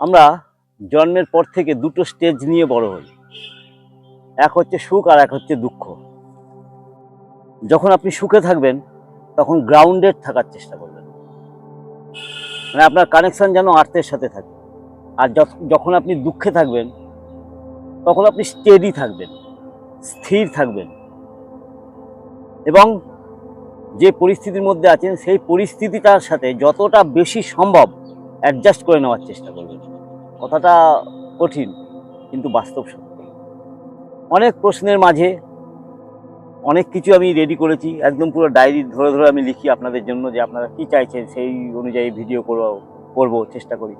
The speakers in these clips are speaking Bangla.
আমরা জন্মের পর থেকে দুটো স্টেজ নিয়ে বড় হই। এক হচ্ছে সুখ আর এক হচ্ছে দুঃখ। যখন আপনি সুখে থাকবেন তখন গ্রাউন্ডেড থাকার চেষ্টা করবেন, মানে আপনার কানেকশন যেন আর্থের সাথে থাকে। আর যখন আপনি দুঃখে থাকবেন তখন আপনি স্টেডি থাকবেন, স্থির থাকবেন এবং যে পরিস্থিতির মধ্যে আছেন সেই পরিস্থিতিটার সাথে যতটা বেশি সম্ভব অ্যাডজাস্ট করে নেওয়ার চেষ্টা করবেন। কথাটা কঠিন কিন্তু বাস্তব সত্য। অনেক প্রশ্নের মাঝে অনেক কিছু আমি রেডি করেছি, একদম পুরো ডায়েরি ধরে ধরে আমি লিখি আপনাদের জন্য, যে আপনারা কী চাইছেন সেই অনুযায়ী ভিডিও করব চেষ্টা করি।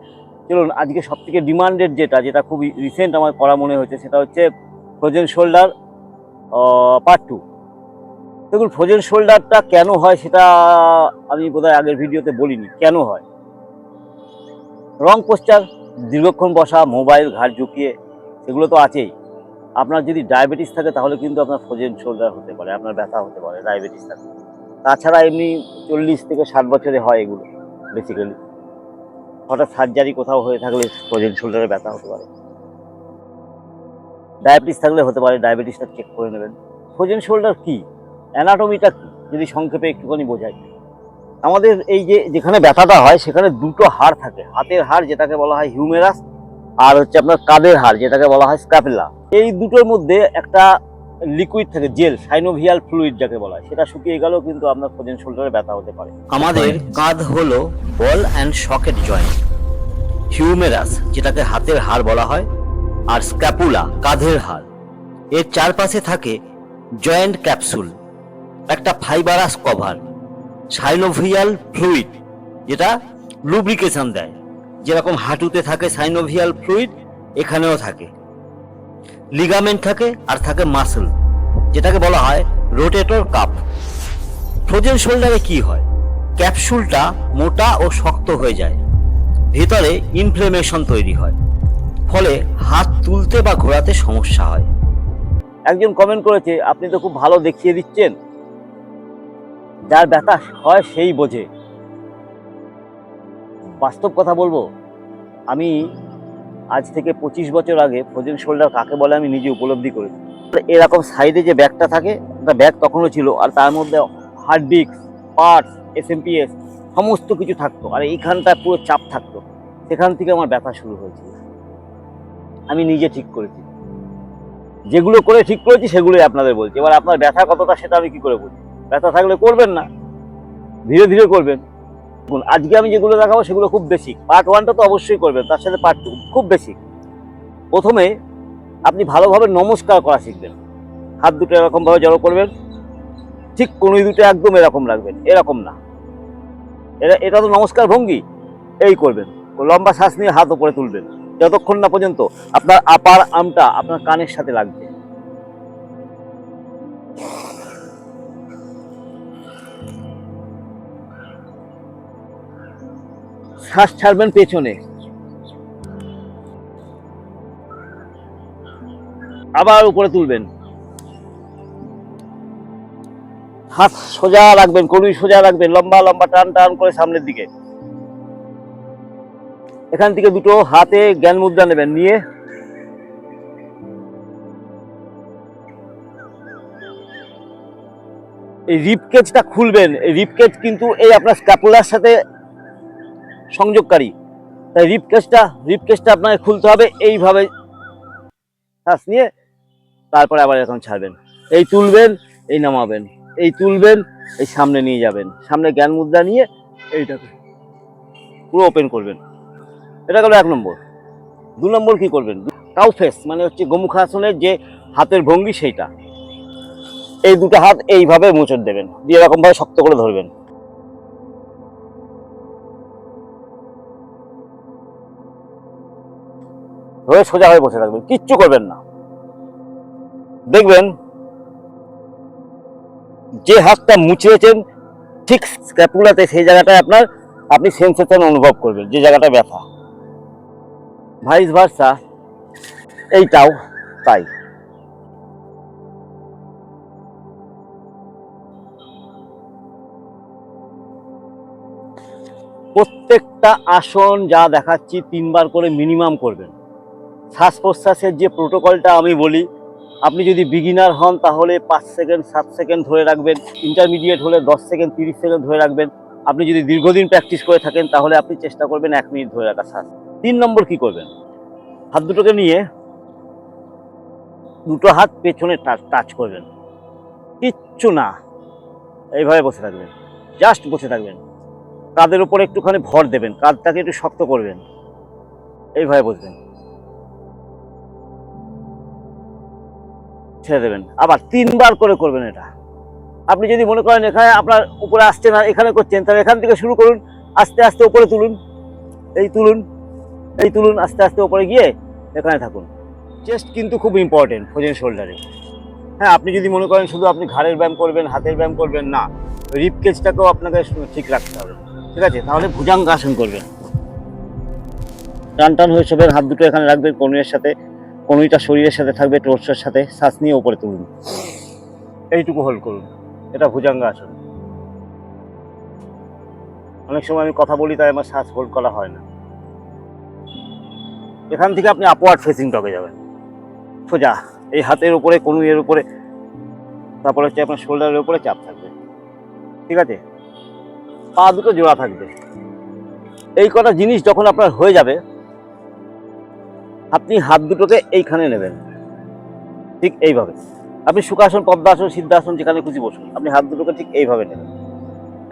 চলুন, আজকে সবথেকে ডিমান্ডেড যেটা খুবই রিসেন্ট আমার করা মনে হচ্ছে, সেটা হচ্ছে ফ্রোজেন শোল্ডার পার্ট 2। দেখুন, ফ্রোজেন শোল্ডারটা কেন হয় সেটা আমি বোধহয় আগের ভিডিওতে বলিনি। কেন হয়? রং পোস্টার, দীর্ঘক্ষণ বসা, মোবাইল ঘাড় ঝুঁকিয়ে, সেগুলো তো আছেই। আপনার যদি ডায়াবেটিস থাকে তাহলে কিন্তু আপনার ফ্রোজেন শোল্ডার হতে পারে, আপনার ব্যথা হতে পারে ডায়াবেটিস থাকে। তাছাড়া এমনি 40 থেকে 60 বছরে হয় এগুলো বেসিক্যালি। হঠাৎ সার্জারি কোথাও হয়ে থাকলে ফ্রোজেন শোল্ডারে ব্যথা হতে পারে। ডায়াবেটিস থাকলে হতে পারে, ডায়াবেটিসটা চেক করে নেবেন। ফ্রোজেন শোল্ডার কি, অ্যানাটমিটা কি, যদি সংক্ষেপে একটুখানি বোঝাই। আমাদের এই যেখানে ব্যথাটা হয় সেখানে দুটো হাড় থাকে। হাতের হাড় যেটাকে বলা হয় হিউমেরাস, আর হচ্ছে আপনার কাঁধের হাড় যেটাকে বলা হয় স্ক্যাপুলা। এই দুটোর মধ্যে একটা লিকুইড থাকে, জেল, সাইনোভিয়াল ফ্লুইড যাকে বলা হয়, সেটা শুকিয়ে গেলেও কিন্তু আপনার ফ্রোজেন শোল্ডারে ব্যথা হতে পারে। আমাদের কাঁধ হলো ball and socket joint. Humerus যেটাকে হাতের হাড় বলা হয়, আর স্ক্যাপুলা কাঁধের হাড়, এর চারপাশে থাকে জয়েন্ট ক্যাপসুল, একটা ফাইবারাস কভার, সাইনোভিয়াল ফ্লুইড যেটা লুব্রিকেশন দেয়। যেরকম হাঁটুতে থাকে সাইনোভিয়াল ফ্লুইড, এখানেও থাকে। লিগামেন্ট থাকে আর থাকে মাসল, যেটাকে বলা হয় রোটেটর কাপ। ফ্রোজেন শোল্ডারে কি হয়? ক্যাপসুলটা মোটা ও শক্ত হয়ে যায়, ভেতরে ইনফ্লেমেশন তৈরি হয়, ফলে হাত তুলতে বা ঘোরাতে সমস্যা হয়। একজন কমেন্ট করেছে, আপনি তো খুব ভালো দেখিয়ে দিচ্ছেন, যার ব্যথা হয় সেই বোঝে। বাস্তব কথা বলবো, আমি আজ থেকে 25 বছর আগে ফ্রোজেন শোল্ডার কাকে বলে আমি নিজে উপলব্ধি করেছি। এরকম সাইডে যে ব্যাগটা থাকে, একটা ব্যাগ তখনও ছিল, আর তার মধ্যে হার্ড ডিস্ক, পার্টস, এসএমপিএস সমস্ত কিছু থাকতো, আর এইখানটা পুরো চাপ থাকতো। সেখান থেকে আমার ব্যথা শুরু হয়েছিল। আমি নিজে ঠিক করেছি, যেগুলো করে ঠিক করেছি সেগুলোই আপনাদের বলছি। এবার আপনার ব্যথা কতটা সেটা আমি কি করে বলছি? ব্যথা থাকলে করবেন না, ধীরে ধীরে করবেন। আজকে আমি যেগুলো দেখাবো সেগুলো খুব বেসিক। পার্ট 1টা তো অবশ্যই করবেন, তার সাথে পার্ট 2 খুব বেসিক। প্রথমে আপনি ভালোভাবে নমস্কার করা শিখবেন। হাত দুটো এরকম ভাবে জড়ো করবেন, ঠিক কনুই দুটো একদম এরকম রাখবেন, এরকম না। এটা তো নমস্কার ভঙ্গি। এই করবেন, লম্বা শ্বাস নিয়ে হাত উপরে তুলবেন যতক্ষণ না পর্যন্ত আপনার আপার আর্মটা আপনার কানের সাথে লাগবে। শ্বাস ছাড়বেন পেছনে, আবার উপরে তুলবেন। হাত সোজা রাখবেন, কনুই সোজা রাখবেন, লম্বা লম্বা টান টান করে সামনের দিকে। এখান থেকে দুটো হাতে জ্ঞান মুদ্রা নেবেন, নিয়ে এই রিপকেজটা খুলবেন। এই রিপকেজ কিন্তু এই আপনার স্ক্যাপুলার সাথে সংযোগকারী, তাই রিপকেজটা আপনাকে খুলতে হবে। এইভাবে শ্বাস নিয়ে তারপরে আবার এখন ছাড়বেন। এই তুলবেন, এই নামাবেন, এই তুলবেন, এই সামনে নিয়ে যাবেন। সামনে জ্ঞান মুদ্রা নিয়ে এইটাকে পুরো ওপেন করবেন। এটা গেল 1 নম্বর। 2 নম্বর কি করবেন? কাউ ফেস মানে হচ্ছে গোমুখাসনের যে হাতের ভঙ্গি, সেইটা। এই দুটো হাত এইভাবে মোচড় দেবেন, দিয়ে এরকম ভাবে শক্ত করে ধরবেন। ধরে সোজা হয়ে বসে থাকবেন, কিচ্ছু করবেন না। দেখবেন যে হাতটা মুচড়েছেন ঠিক স্ক্যাপুলাতে, সেই জায়গাটায় আপনি সেন্সেশন অনুভব করবেন, যে জায়গাটা ব্যথা। ভাইস ভার্সা এইটাও তাই। প্রত্যেকটা আসন যা দেখাচ্ছি 3 বার করে মিনিমাম করবেন। শ্বাস প্রশ্বাসের যে প্রোটোকলটা আমি বলি, আপনি যদি বিগিনার হন তাহলে 5 সেকেন্ড 7 সেকেন্ড ধরে রাখবেন, ইন্টারমিডিয়েট হলে 10 সেকেন্ড 30 সেকেন্ড ধরে রাখবেন, আপনি যদি দীর্ঘদিন প্র্যাকটিস করে থাকেন তাহলে আপনি চেষ্টা করবেন 1 মিনিট ধরে রাখা শ্বাস। 3 নম্বর কি করবেন, হাত দুটোকে নিয়ে দুটো হাত পেছনে টাচ করবেন, কিচ্ছু না, এইভাবে বসে থাকবেন, জাস্ট বসে থাকবেন। কাঁধের উপরে একটুখানি ভর দেবেন, কাঁধটাকে একটু শক্ত করবেন, এইভাবে বসবেন, ছেড়ে দেবেন। আবার 3 বার করে করবেন এটা। আপনি যদি মনে করেন এখানে আপনার উপরে আসছে না, এখানে করছেন, তাহলে এখান থেকে শুরু করুন, আস্তে আস্তে উপরে তুলুন, এই তুলুন, এই তুলুন, আস্তে আস্তে উপরে গিয়ে এখানে থাকুন। চেস্ট কিন্তু খুব ইম্পর্টেন্ট ফ্রোজেন শোল্ডারে। হ্যাঁ, আপনি যদি মনে করেন শুধু আপনি ঘাড়ের ব্যায়াম করবেন, হাতের ব্যায়াম করবেন, না, রিপ কেজটাকেও আপনাকে ঠিক রাখতে হবে, ঠিক আছে? তাহলে ভুজাঙ্গাসন করবেন, টান টান হয়ে শোবেন, হাত দুটো এখানে রাখবেন কনুইয়ের সাথে, কনুইটা শরীরের সাথে থাকবে, টোর্সের সাথে, শ্বাস নিয়ে উপরে তুলুন, এইটুকু হোল্ড করুন, এটা ভুজাঙ্গাসন। অনেক সময় আমি কথা বলি তাই আমার শ্বাস হোল্ড করা হয় না। এখান থেকে আপনি আপওয়ার্ড ফেসিং ডগে যাবেন, সোজা, এই হাতের উপরে, কনুইয়ের উপরে, তারপরে হচ্ছে আপনার শোল্ডারের উপরে চাপ থাকবে, ঠিক আছে? পা দুটো জোড়া থাকবে। এই কটা জিনিস যখন আপনার হয়ে যাবে, আপনি হাত দুটোকে এইখানে নেবেন, ঠিক এইভাবে। আপনি সুখাসন, পদ্মাসন, সিদ্ধাসন, যেখানে খুশি বসুন, আপনি হাত দুটোকে ঠিক এইভাবে নেবেন।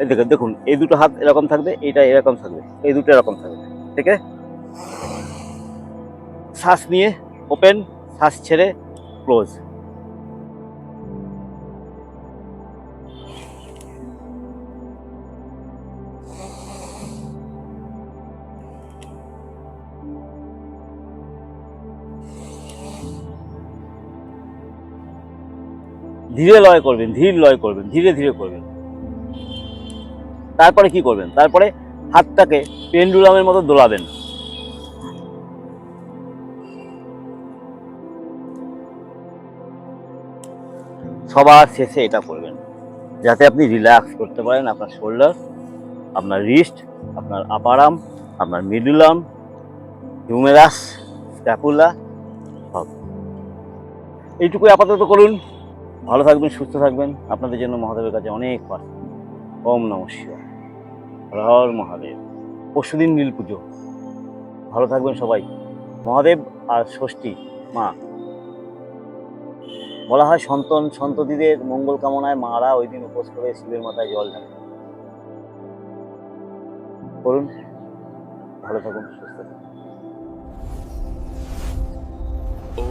এই দেখুন, দেখুন, এই দুটো হাত এরকম থাকবে, এইটা এরকম থাকবে, এই দুটো এরকম থাকবে, ঠিক আছে? শ্বাস নিয়ে ওপেন, শ্বাস ছেড়ে ক্লোজ। ধীরে লয় করবেন, ধীর লয় করবেন, ধীরে ধীরে করবেন। তারপরে কি করবেন, তারপরে হাতটাকে পেন্ডুলামের মতো দোলাবেন, সবার শেষে এটা করবেন, যাতে আপনি রিল্যাক্স করতে পারেন আপনার শোল্ডার, আপনার রিস্ট, আপনার আপার আর্ম, আপনার মিডল আর্ম, হিউমেরাস, স্ক্যাপুলা, সব। এইটুকুই আপাতত করুন। ভালো থাকবেন, সুস্থ থাকবেন। আপনাদের জন্য মহাদেবের কাছে অনেক প্রার্থনা। ওম নমঃ শিবায়, হর হর মহাদেব। পরশুদিন নীল পুজো, ভালো থাকবেন সবাই। মহাদেব আর ষষ্ঠী মা, বলা হয় সন্তান সন্ততিদের মঙ্গল কামনায় মারা ওই দিন উপোস করে শিবের মাথায় জল ঢালে। করুন, ভালো থাকুন, সুস্থ থাকুন। ॐ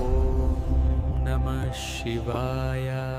नमः शिवाय।